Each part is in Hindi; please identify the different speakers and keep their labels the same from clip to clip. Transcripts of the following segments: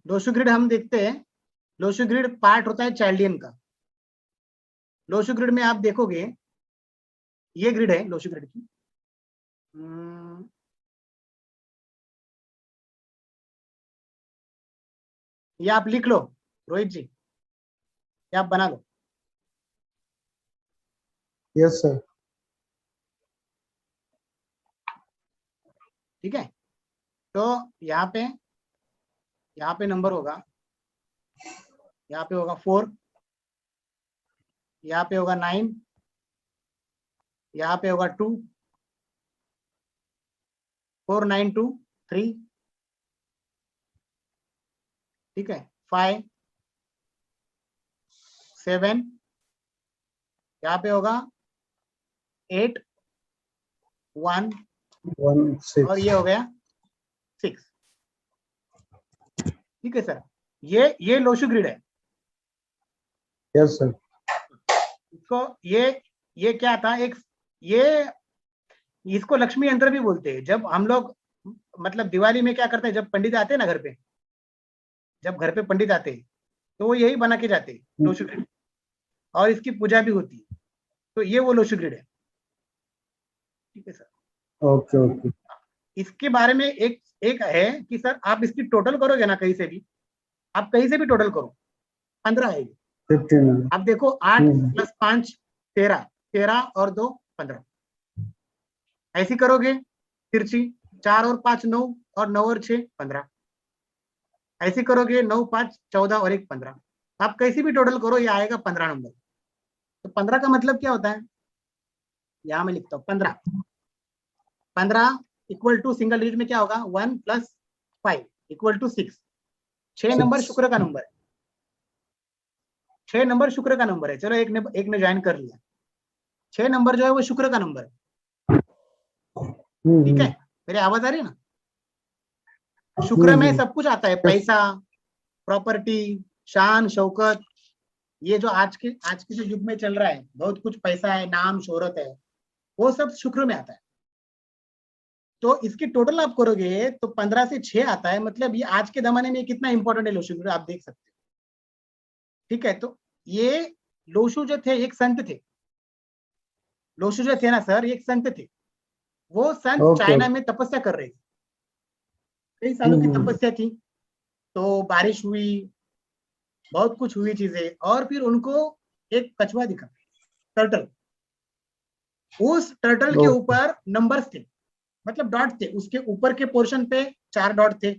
Speaker 1: लोशू ग्रिड हम देखते हैं, लोशू ग्रिड पार्ट होता है चाइल्डियन का। लोशू ग्रिड में आप देखोगे, ये ग्रिड है लोशू ग्रिड की। ये आप लिख लो रोहित जी, ये आप बना लो।
Speaker 2: Yes sir.
Speaker 1: ठीक है, तो यहाँ पे नंबर होगा, यहाँ पे होगा 4, यहाँ पे होगा 9, यहाँ पे होगा 2, 4 9 2 3, ठीक है, 5 7, यहाँ पे होगा 8 1,
Speaker 2: 1 6
Speaker 1: और ये हो गया 6। ठीक है सर, ये लोशू ग्रिड है।
Speaker 2: Yes sir.
Speaker 1: इसको ये क्या था, एक ये इसको लक्ष्मी यंत्र भी बोलते हैं। जब हम लोग मतलब दिवाली में क्या करते हैं, जब पंडित आते हैं ना घर पे, जब घर पे पंडित आते हैं तो वो यही बना के जाते हैं लोशू ग्रिड, और इसकी पूजा भी होती है। तो ये वो लोशू ग्रिड है। ठीक है सर।
Speaker 2: Okay okay.
Speaker 1: इसके बारे में एक है कि सर आप इसकी टोटल करोगे ना, कहीं से भी आप कहीं से भी टोटल करो, 15 है।
Speaker 2: 15।
Speaker 1: आप देखो 8 + 5 13, 13 और 2 15, ऐसी करोगे तिरछी, 4 और 5 9, और 9 और 6 15, ऐसे करोगे 9 5 14 और 1 15। आप कैसी भी टोटल करो, ये आएगा 15 नंबर। तो 15 का मतलब क्या होता है, यहां मैं लिखता हूँ 15 इक्वल टू सिंगल डिजिट में क्या होगा, 1 + 5 इक्वल टू 6। 6 नंबर शुक्र का नंबर है, 6 नंबर शुक्र का नंबर है। चलो एक ने ज्वाइन कर लिया, 6 नंबर जो है वो शुक्र का नंबर है। ठीक है, मेरी आवाज आ रही है ना। शुक्र में सब कुछ आता है, पैसा, प्रॉपर्टी, शान शौकत, ये जो आज के जो युग में चल रहा है, बहुत कुछ पैसा है, नाम शोहरत है, वो सब शुक्र में आता है। तो इसकी टोटल आप करोगे तो 15 से 6 आता है। मतलब ये आज के जमाने में कितना इंपॉर्टेंट है लोशू, आप देख सकते हो। ठीक है, तो ये लोशू जो थे एक संत थे। लोशू जो थे ना सर, एक संत थे। वो संत चाइना में तपस्या कर रहे थे, कई सालों की तपस्या थी। तो बारिश हुई, बहुत कुछ हुई चीजें, और फिर उनको एक कछुआ दिखा, टर्टल। उस टर्टल के ऊपर नंबर्स थे, मतलब डॉट थे, उसके ऊपर के पोर्शन पे 4 डॉट थे।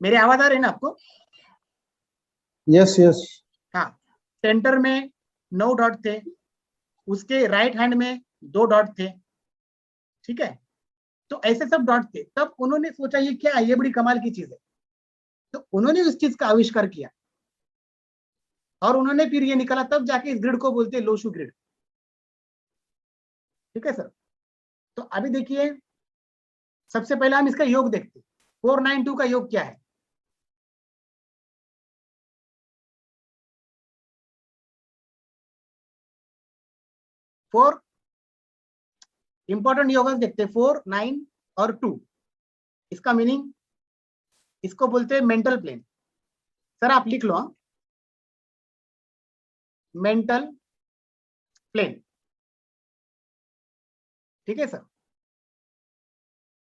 Speaker 1: मेरी आवाज आ रही है ना आपको।
Speaker 2: Yes yes.
Speaker 1: हाँ, सेंटर में 9 डॉट थे, उसके राइट हैंड में 2 डॉट थे। ठीक है, तो ऐसे सब डॉट थे। तब उन्होंने सोचा ये क्या है, ये बड़ी कमाल की चीज है। तो उन्होंने उस चीज का आविष्कार किया, और उन्होंने फिर ये निकाला, तब जाके इस ग्रिड को बोलते हैं लोशू ग्रिड। ठीक है सर। तो अभी देखिए, सबसे पहले हम इसका योग देखते हैं। 492 का योग क्या है। फोर इंपॉर्टेंट योग देखते हैं, 4 9 और 2। इसका मीनिंग, इसको बोलते हैं मेंटल प्लेन। सर आप लिख लो, मेंटल प्लेन। ठीक है सर।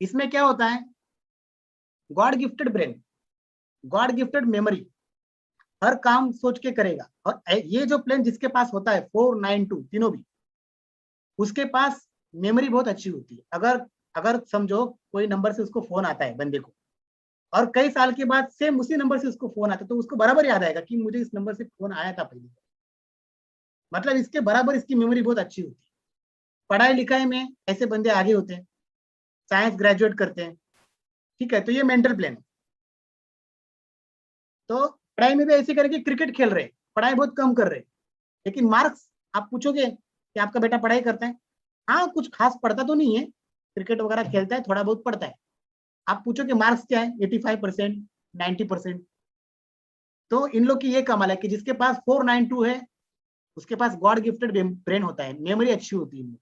Speaker 1: इसमें क्या होता है, god gifted brain, god gifted memory, हर काम सोच के करेगा। और ये जो प्लेन जिसके पास होता है 4 9 2 तीनों भी, उसके पास मेमोरी बहुत अच्छी होती है। अगर अगर समझो कोई नंबर से उसको फोन आता है बंदे को, और कई साल के बाद सेम उसी नंबर से उसको फोन आता है, तो उसको बराबर याद आएगा कि मुझे इस नंबर से फोन आया था पहले। मतलब इसके बराबर इसकी मेमोरी बहुत अच्छी होती है। पढ़ाई लिखाई में ऐसे बंदे आगे होते हैं, साइंस ग्रेजुएट करते हैं। ठीक है, तो ये मेंटल प्लेन है। तो पढ़ाई में भी ऐसे करके क्रिकेट खेल रहे, पढ़ाई बहुत कम कर रहे, लेकिन मार्क्स, आप पूछोगे कि आपका बेटा पढ़ाई करता है, हाँ कुछ खास पढ़ता तो नहीं है, क्रिकेट वगैरह खेलता है, थोड़ा बहुत पढ़ता है। आप पूछोगे मार्क्स क्या है, 85% 90%। तो इन लोग की ये कमाल है कि जिसके पास 492 है, उसके पास गॉड गिफ्टेड ब्रेन होता है, मेमोरी अच्छी होती है,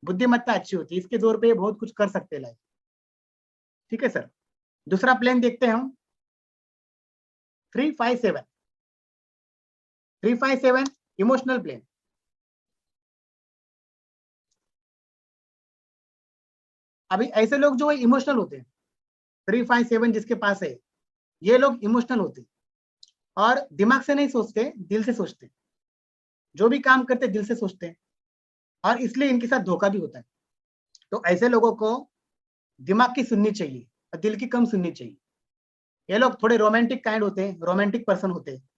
Speaker 1: बुद्धिमत्ता अच्छी होती है, इसके जोर पे बहुत कुछ कर सकते हैं लाइफ। ठीक है सर। दूसरा प्लेन देखते हैं हम 357। 357 इमोशनल प्लेन। अभी ऐसे लोग जो इमोशनल होते हैं, 357 जिसके पास है, ये लोग इमोशनल होते हैं और दिमाग से नहीं सोचते, दिल से सोचते हैं। जो भी काम करते दिल से सोचते हैं और इसलिए इनके साथ धोखा भी होता है। तो ऐसे लोगों को दिमाग की सुननी चाहिए और दिल की कम सुननी चाहिए। ये लोग थोड़े रोमांटिक काइंड होते हैं, रोमांटिक पर्सन होते हैं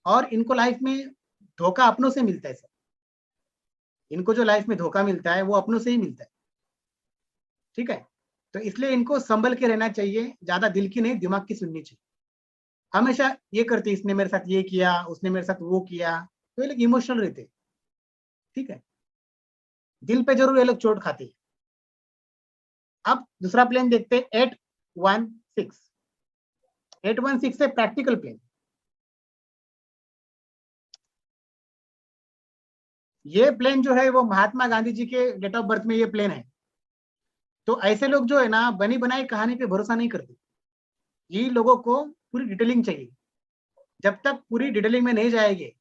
Speaker 1: और इनको लाइफ में धोखा अपनों से मिलता है सर। इनको जो लाइफ में धोखा मिलता है वो अपनों से ही मिलता है। ठीक है, तो इसलिए इनको संभल के रहना चाहिए, ज्यादा दिल की नहीं दिमाग की सुननी चाहिए। हमेशा ये करते, इसने मेरे साथ ये किया, उसने मेरे साथ वो किया, तो ये लोग इमोशनल रहते। ठीक है, दिल पे जरूर ये लोग चोट खाते हैं। अब दूसरा प्लेन देखते हैं 816। 816 है प्रैक्टिकल प्लेन। ये प्लेन जो है वो महात्मा गांधी जी के डेट ऑफ बर्थ में ये प्लेन है। तो ऐसे लोग जो है ना, बनी बनाई कहानी पे भरोसा नहीं करते। ये लोगों को पूरी डिटेलिंग चाहिए। जब तक पूरी डिटेलिंग में नहीं जाएंगे,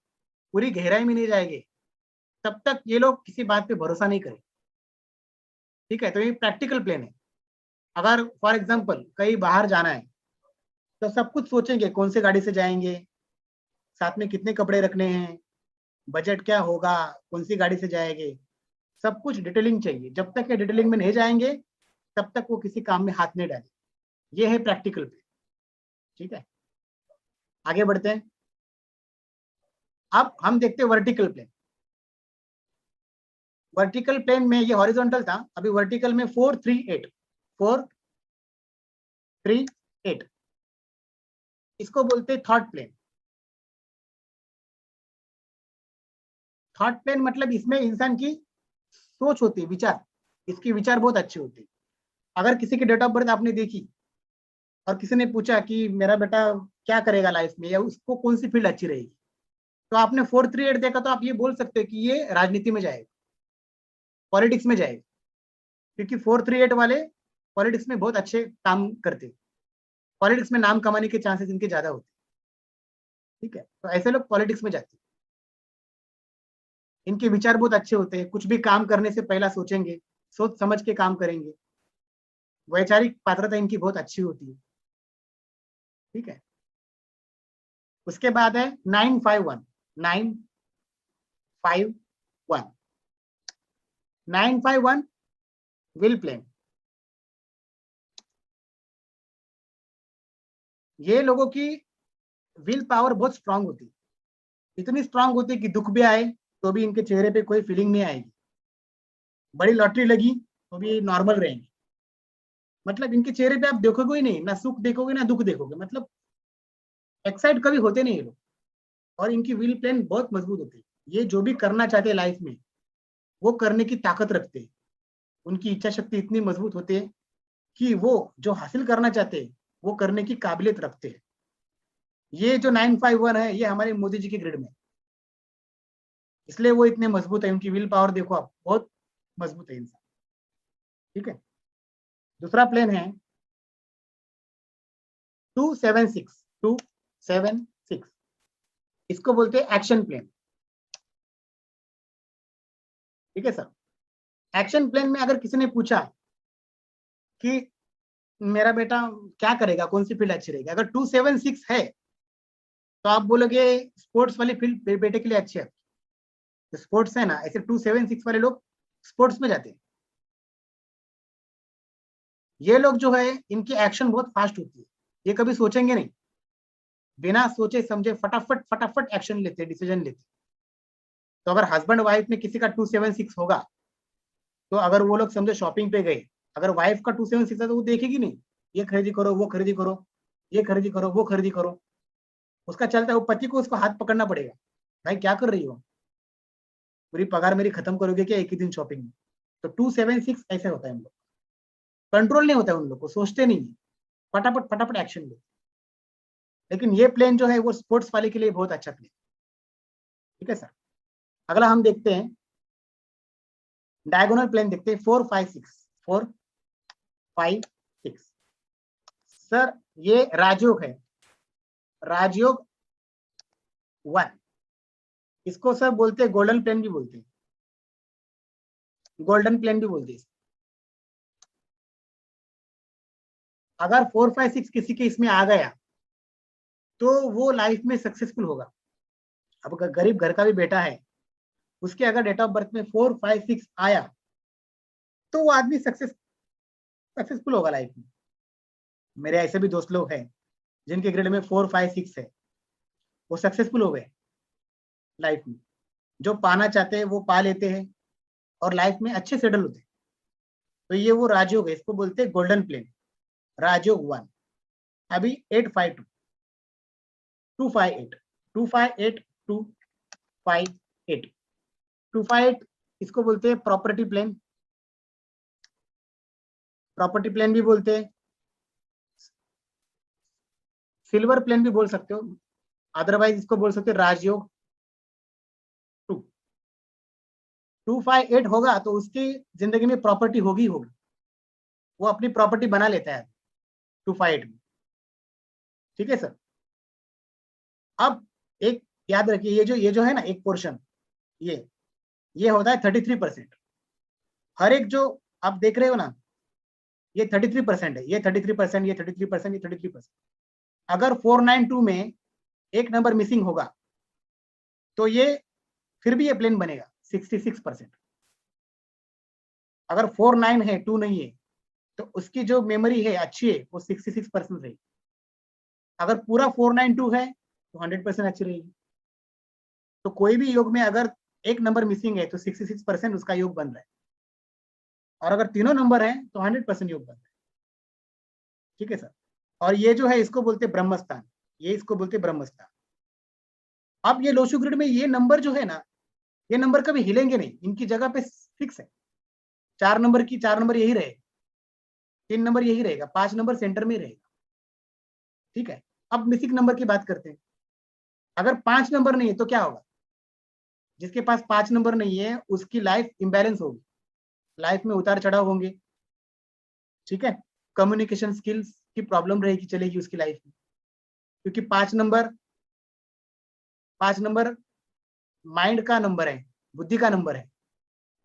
Speaker 1: पूरी गहराई में नहीं जाएंगे, तब तक ये लोग किसी बात पे भरोसा नहीं करें। ठीक है, तो ये प्रैक्टिकल प्लेन है। अगर फॉर एग्जाम्पल कहीं बाहर जाना है तो सब कुछ सोचेंगे, कौन से गाड़ी से जाएंगे, साथ में कितने कपड़े रखने हैं, बजट क्या होगा, कौन सी गाड़ी से जाएंगे, सब कुछ डिटेलिंग चाहिए। जब तक ये डिटेलिंग में नहीं जाएंगे तब तक वो किसी काम में हाथ नहीं डालेंगे। ये है प्रैक्टिकल प्लेन। ठीक है, आगे बढ़ते हैं। अब हम देखते हैं वर्टिकल प्लेन। वर्टिकल प्लेन में ये हॉरिजॉन्टल था, अभी वर्टिकल में 438। 438 इसको बोलते हैं थॉट प्लेन। थॉट प्लेन मतलब इसमें इंसान की सोच होती है, विचार। इसकी विचार बहुत अच्छे होते हैं। अगर किसी की डेट ऑफ बर्थ आपने देखी और किसी ने पूछा कि मेरा बेटा क्या करेगा लाइफ में या उसको कौन सी फील्ड अच्छी रहेगी, तो आपने 438 देखा तो आप ये बोल सकते हो कि ये राजनीति में जाएगा, पॉलिटिक्स में जाएगा, क्योंकि 438 वाले पॉलिटिक्स में बहुत अच्छे काम करते हैं। पॉलिटिक्स में नाम कमाने के चांसेस इनके ज्यादा होते हैं। ठीक है, तो ऐसे लोग पॉलिटिक्स में जाते हैं। इनके विचार बहुत अच्छे होते हैं, कुछ भी काम करने से पहला सोचेंगे, सोच समझ के काम करेंगे। वैचारिक पात्रता इनकी बहुत अच्छी होती है। ठीक है, उसके बाद है 951। 951 951 विल प्लेन। ये लोगों की विल पावर बहुत स्ट्रांग होती है। इतनी स्ट्रांग होती है कि दुख भी आए तो भी इनके चेहरे पे कोई फीलिंग नहीं आएगी। बड़ी लॉटरी लगी तो भी नॉर्मल रहेंगे। मतलब इनके चेहरे पे आप देखोगे ही नहीं, ना सुख देखोगे ना दुख देखोगे। मतलब एक्साइट कभी होते नहीं ये लोग। और इनकी विल प्लान बहुत मजबूत होती है। ये जो भी करना चाहते हैं लाइफ में वो करने की ताकत रखते हैं। उनकी इच्छा शक्ति इतनी मजबूत होती है कि वो जो हासिल करना चाहते हैं वो करने की काबिलियत रखते हैं। ये जो 951 है ये हमारे मोदी जी के ग्रिड में, इसलिए वो इतने मजबूत है। उनकी विल पावर देखो आप, बहुत मजबूत है इंसान। ठीक है, दूसरा प्लेन है 276। 276 इसको बोलते हैं एक्शन प्लेन। ठीक है सर, एक्शन प्लेन में अगर किसी ने पूछा कि मेरा बेटा क्या करेगा, कौन सी फील्ड अच्छी रहेगी, अगर 276 है तो आप बोलोगे स्पोर्ट्स वाली फील्ड बेटे के लिए अच्छी है। तो स्पोर्ट्स है ना, ऐसे 276 वाले लोग स्पोर्ट्स में जाते हैं। ये लोग जो है इनकी एक्शन बहुत फास्ट होती है। ये कभी सोचेंगे नहीं, बिना सोचे समझे फटाफट फटाफट एक्शन लेते, डिसीजन लेते। तो अगर हस्बैंड वाइफ में किसी का 276 होगा तो अगर वो लोग समझो शॉपिंग पे गए, अगर वाइफ का 276 है तो वो देखेगी नहीं, ये खरीदी करो, वो खरीदी करो, ये खरीदी करो, वो खरीदी करो। उसका चलता है, वो पति को उसको हाथ पकड़ना पड़ेगा, भाई क्या कर रही हो, पूरी पगार मेरी खत्म करोगे क्या एक ही दिन शॉपिंग में। तो 276 ऐसे होता है। हम लोग कंट्रोल नहीं होता है, उन लोग को सोचते नहीं है, फटाफट फटाफट एक्शन लेते। लेकिन ये प्लेन जो है वो स्पोर्ट्स वाले के लिए बहुत अच्छा प्लेन। ठीक है सर, अगला हम देखते हैं डायगोनल प्लेन देखते हैं 456। 456 सर ये राजयोग है, राजयोग 1। इसको सर बोलते हैं गोल्डन प्लेन भी बोलते हैं, गोल्डन प्लेन भी बोलते हैं। अगर 4, 5, 6 किसी के इसमें आ गया तो वो लाइफ में सक्सेसफुल होगा। अब अगर गरीब घर का भी बेटा है, उसके अगर डेट ऑफ बर्थ में 4, 5, 6 आया तो वो आदमी सक्सेसफुल होगा लाइफ में। मेरे ऐसे भी दोस्त लोग हैं जिनके ग्रेड में 4, 5, 6 है, वो सक्सेसफुल हो गए लाइफ में। जो पाना चाहते हैं वो पा लेते हैं और लाइफ में अच्छे सेटल होते हैं। तो ये वो राजयोग है, इसको बोलते हैं गोल्डन प्लेन, राजयोग 1। अभी 852 258 258 258 258 इसको बोलते हैं प्रॉपर्टी प्लेन, प्रॉपर्टी प्लेन भी बोलते हैं, सिल्वर प्लेन भी बोल सकते हो, अदरवाइज इसको बोल सकते हो राजयोग 2। 258 होगा तो उसकी जिंदगी में प्रॉपर्टी होगी, वो अपनी प्रॉपर्टी बना लेता है 258 में। ठीक है सर। अब एक याद रखिए, ये जो है ना एक पोर्शन, ये होता है 33%। हर एक जो आप देख रहे हो ना, ये 33% है, ये 33%, ये 33%, ये 33%। अगर 492 में एक नंबर मिसिंग होगा तो ये फिर भी ये प्लेन बनेगा 66%। अगर 49 है, 2 नहीं है, तो उसकी जो मेमोरी है अच्छी है, वो 66% रहेगी। अगर पूरा 492 है तो 100% अच्छी रहेगी। तो कोई भी योग में अगर एक नंबर मिसिंग है तो 66% उसका योग बन रहा है, और अगर तीनों नंबर है तो 100% योग बन रहा है। ठीक है सर। और ये जो है इसको बोलते हैं ब्रह्मस्थान, ये इसको बोलते हैं ब्रह्मस्थान। अब ये लोशु ग्रिड में ये नंबर जो है ना, ये नंबर कभी हिलेंगे नहीं, इनकी जगह पे फिक्स है। 4 नंबर यही रहेगा, 3 नंबर यही रहेगा, 5 नंबर सेंटर में ही रहेगा। ठीक है। अब मिसिंग नंबर की बात करते हैं। अगर 5 नंबर नहीं है तो क्या होगा? जिसके पास 5 नंबर नहीं है उसकी लाइफ इंबैलेंस होगी, लाइफ में उतार चढ़ाव होंगे। ठीक है। कम्युनिकेशन स्किल्स की प्रॉब्लम रहेगी, चलेगी उसकी लाइफ में, क्योंकि 5 नंबर माइंड का नंबर है, बुद्धि का नंबर है।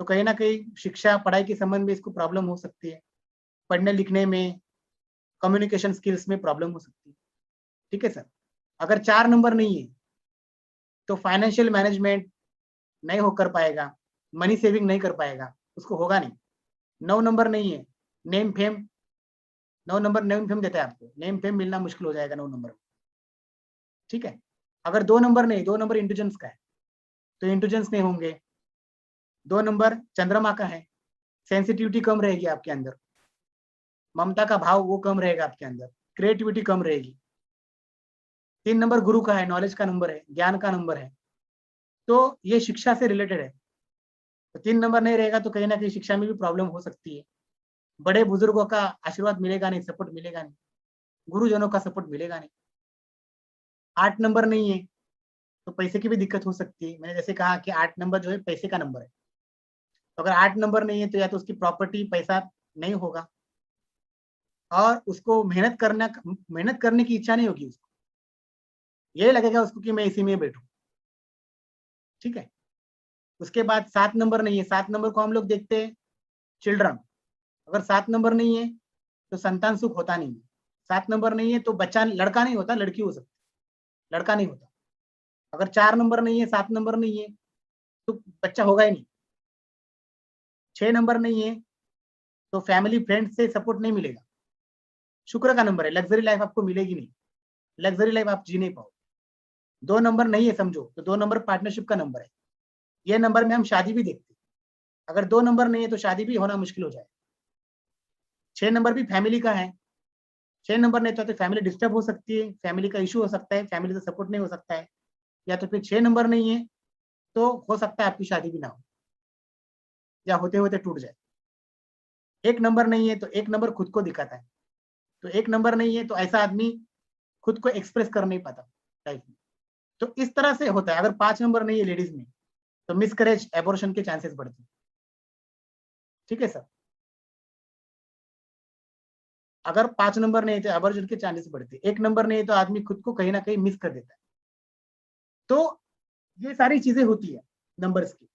Speaker 1: तो कहीं ना कहीं शिक्षा पढ़ाई के संबंध में इसको प्रॉब्लम हो सकती है, पढ़ने लिखने में, कम्युनिकेशन स्किल्स में प्रॉब्लम हो सकती है। ठीक है सर। अगर 4 नंबर नहीं है तो फाइनेंशियल मैनेजमेंट नहीं हो कर पाएगा, मनी सेविंग नहीं कर पाएगा, उसको होगा नहीं। 9 नंबर नहीं है, name fame, 9 number name fame देता है आपको, नेम फेम मिलना मुश्किल हो जाएगा 9 नंबर में। ठीक है। अगर 2 नंबर नहीं, 2 नंबर इंटेलिजेंस का है तो इंटेलिजेंस नहीं होंगे। 2 नंबर चंद्रमा का है, सेंसिटिविटी कम रहेगी आपके अंदर, ममता का भाव वो कम रहेगा आपके अंदर, क्रिएटिविटी कम रहेगी। 3 नंबर गुरु का है, नॉलेज का नंबर है, ज्ञान का नंबर है, तो ये शिक्षा से रिलेटेड है। तो 3 नंबर नहीं रहेगा तो कहीं ना कहीं शिक्षा में भी प्रॉब्लम हो सकती है, बड़े बुजुर्गों का आशीर्वाद मिलेगा नहीं, सपोर्ट मिलेगा नहीं, गुरुजनों का सपोर्ट मिलेगा नहीं। 8 नंबर नहीं है तो पैसे की भी दिक्कत हो सकती है। मैंने जैसे कहा कि 8 नंबर जो है पैसे का नंबर है, तो अगर 8 नंबर नहीं है तो या तो उसकी प्रॉपर्टी पैसा नहीं होगा, और उसको मेहनत करने की इच्छा नहीं होगी, उसको ये लगेगा उसको कि मैं इसी में बैठूं। ठीक है। उसके बाद 7 नंबर नहीं है, 7 नंबर को हम लोग देखते हैं चिल्ड्रन। अगर 7 नंबर नहीं है तो संतान सुख होता नहीं है। 7 नंबर नहीं है तो बच्चा लड़का नहीं होता, लड़की हो सकती, लड़का नहीं होता। अगर 4 नंबर नहीं है, 7 नंबर नहीं है तो बच्चा होगा ही नहीं। 6 नंबर नहीं है तो फैमिली फ्रेंड से सपोर्ट नहीं मिलेगा। शुक्र का नंबर है, लग्जरी लाइफ आपको मिलेगी नहीं, लग्जरी लाइफ आप जी नहीं पाओ। 2 नंबर नहीं है समझो तो 2 नंबर पार्टनरशिप का नंबर है, ये नंबर में हम शादी भी देखते हैं। अगर 2 नंबर नहीं है तो शादी भी होना मुश्किल हो जाए। 6 नंबर भी फैमिली का है, 6 नंबर नहीं तो फैमिली डिस्टर्ब हो सकती है, फैमिली का इशू हो सकता है, फैमिली से सपोर्ट नहीं हो सकता है, या तो फिर 6 नंबर नहीं है तो हो सकता है आपकी शादी भी ना हो, या होते होते टूट जाए। 1 नंबर नहीं है तो 1 नंबर खुद को दिखाता है, तो 1 नंबर नहीं है तो ऐसा आदमी खुद को एक्सप्रेस कर नहीं पाता लाइफ में। तो इस तरह से होता है। अगर 5 नंबर नहीं है लेडीज में तो मिसकैरेज, एबॉर्शन के चांसेस बढ़ते हैं। ठीक है सर। अगर 5 नंबर नहीं तो एवरेज के चांसेस बढ़ते, 1 नंबर नहीं तो आदमी खुद को कहीं ना कहीं मिस कर देता है। तो ये सारी चीजें होती है नंबर्स की।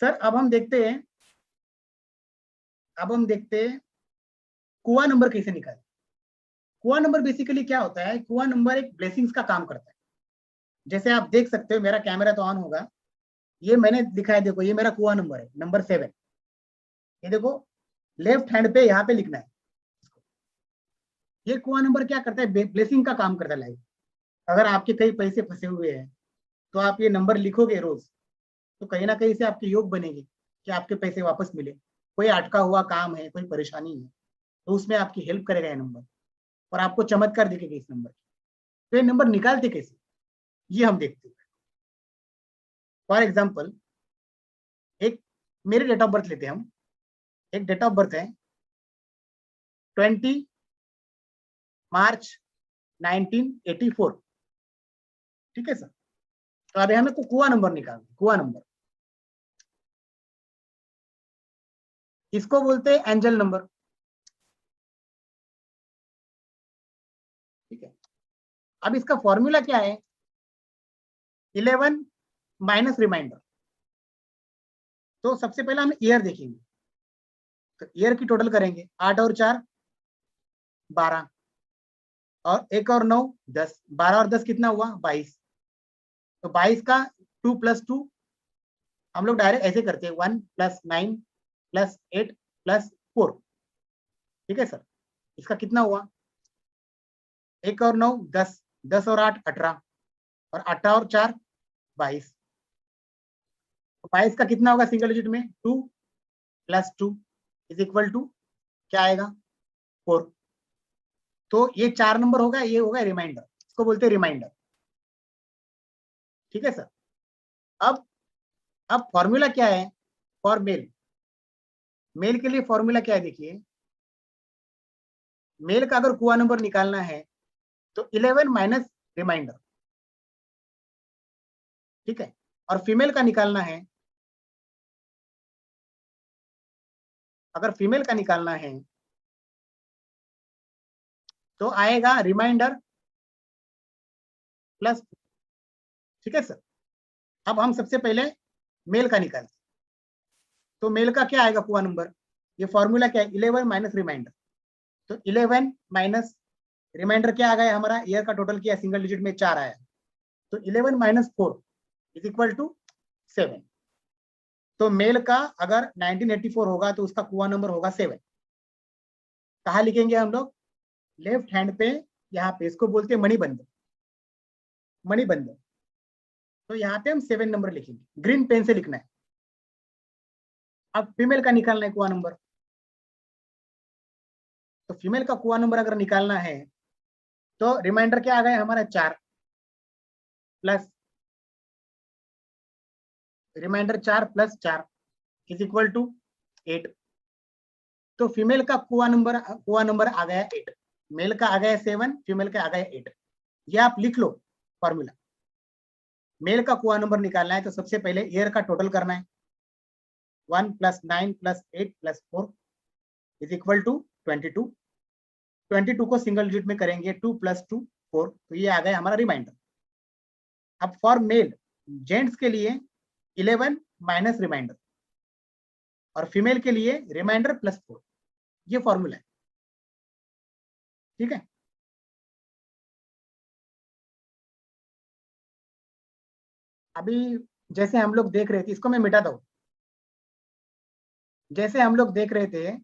Speaker 1: सर अब हम देखते हैं कुआ नंबर कैसे निकालें। कुआ नंबर बेसिकली क्या होता है, कुआ नंबर एक ब्लेसिंग्स का काम करता है। जैसे आप देख सकते हो, मेरा कैमरा तो ऑन होगा, ये मैंने दिखाया, देखो ये मेरा कुआ नंबर है, नंबर 7। ये देखो लेफ्ट हैंड पे यहाँ पे लिखना है। ये कुआ नंबर क्या करता है, ब्लेसिंग का काम करता है लाइफ। अगर आपके कई पैसे फंसे हुए हैं तो आप ये नंबर लिखोगे रोज, तो कहीं ना कहीं से आपके योग बनेंगे कि आपके पैसे वापस मिले। कोई अटका हुआ काम है, कोई परेशानी है, तो उसमें आपकी हेल्प करेगा ये नंबर, और आपको चमत्कार दिखेगा इस नंबर। तो ये नंबर निकालते कैसे, ये हम देखते हैं। फॉर एग्जाम्पल, एक मेरे डेट ऑफ बर्थ लेते हैं हम। एक डेट ऑफ बर्थ है 20 मार्च 1984। ठीक है सर। तो अभी हमें कुआ नंबर निकालना, कुआ नंबर इसको बोलते हैं एंजल नंबर। ठीक है। अब इसका फॉर्मूला क्या है, 11 माइनस रिमाइंडर। तो सबसे पहले हम ईयर देखेंगे, तो ईयर की टोटल करेंगे, 8 और 4 12, और 1 और 9 10, 12 और 10 कितना हुआ 22। तो 22 का 2 + 2 हम लोग डायरेक्ट ऐसे करते हैं, 1 + 9 + 8 + 4। ठीक है सर। इसका कितना हुआ, 1 और 9 10, 10 और 8 18, और 18 और 4 22। तो 22 का कितना होगा सिंगल डिजिट में, 2 + 2 = क्या आएगा 4। तो ये 4 नंबर होगा, ये होगा रिमाइंडर, इसको बोलते हैं रिमाइंडर। ठीक है सर। अब फॉर्मूला क्या है फॉर मेल। मेल के लिए फॉर्मूला क्या है, देखिए मेल का अगर कुआ नंबर निकालना है तो 11 माइनस रिमाइंडर। ठीक है। और फीमेल का निकालना है, अगर फीमेल का निकालना है तो आएगा रिमाइंडर प्लस। ठीक है सर। अब हम सबसे पहले मेल का निकालते, तो मेल का क्या आएगा कुआ नंबर, ये फॉर्मूला क्या है, 11 माइनस रिमाइंडर। तो 11 माइनस रिमाइंडर क्या आ गया हमारा, ईयर का टोटल किया, सिंगल डिजिट में 4 आया, तो 11 माइनस 4 = 7। तो मेल का अगर 1984 होगा तो उसका कुआ नंबर होगा 7। कहाँ लिखेंगे हम लोग, लेफ्ट हैंड पे, यहाँ पे, इसको बोलते हैं मणिबंध, मणिबंध। तो यहाँ पे हम 7 नंबर लिखेंगे, ग्रीन पेन से लिखना है। अब फीमेल का निकालना है कुआ नंबर, तो फीमेल का कुआ नंबर अगर निकालना है तो रिमाइंडर क्या आ गया हमारा 4 प्लस रिमाइंडर 4 + 4 = 8। तो फीमेल का कुआ नंबर आ गया 8, मेल का आ गया 7, फीमेल का आ गया 8। ये आप लिख लो फॉर्मूला। मेल का कुआ नंबर निकालना है तो सबसे पहले ईयर का टोटल करना है, 1 + 9 + 8 + 4 = 22। 22 को सिंगल डिजिट में करेंगे, 2 + 2 4, तो ये आ गया हमारा रिमाइंडर। अब फॉर मेल, जेंट्स के लिए 11 माइनस रिमाइंडर, और फीमेल के लिए रिमाइंडर + 4, ये फॉर्मूला है। ठीक है। अभी जैसे हम लोग देख रहे थे, इसको मैं मिटा दूं, जैसे हम लोग देख रहे थे